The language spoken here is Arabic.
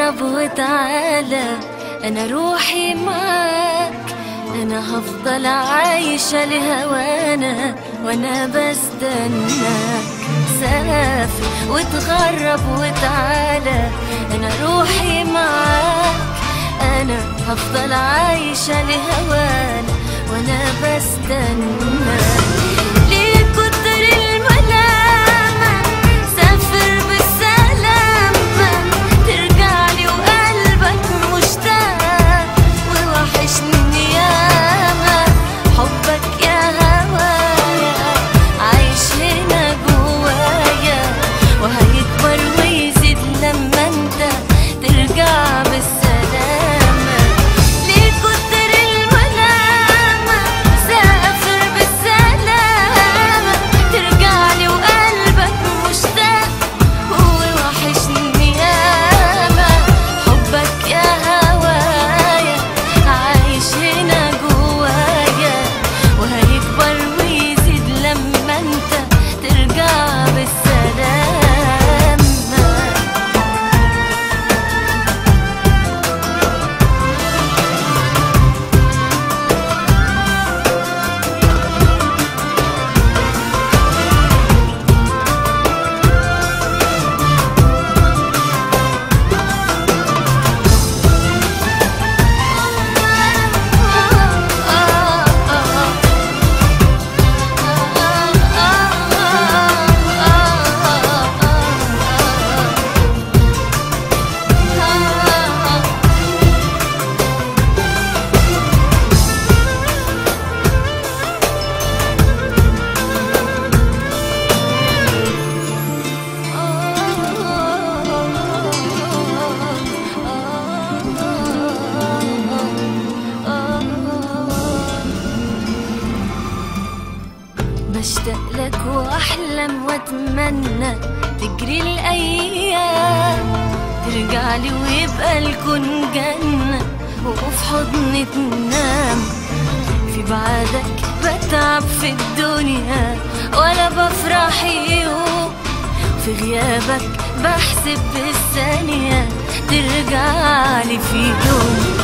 وتغرب وتعالى، أنا روحي معاك، أنا هفضل عايشة لهوانا وأنا بستناك. سافر وتغرب وتعالى، أنا روحي معاك، أنا هفضل عايشة لهوانا وأنا بستناك. ليه كتر الملامة؟ سافر بالسلامة، ترجعلي وقلبك مشتاق ووحشني ياما. حبك يا هوايا عايش هنا جوايا، وهيكبر ويزيد لما انت ترجع بالسلامة. ليه كتر الملامة؟ سافر بالسلامة، ترجعلي وقلبك مشتاق ووحشني ياما. حبك يا هوايا عايش هنا جوايا، وهيكبر ويزيد لما انت ترجع بالسلامة. بشتاق لك واحلم واتمنى تجري الايام، ترجعلي ويبقى الكون جنة وفي حضني تنام. في بعدك بتعب في الدنيا ولا بفرح يوم، في غيابك بحسب بالثانية ترجعلي في يوم.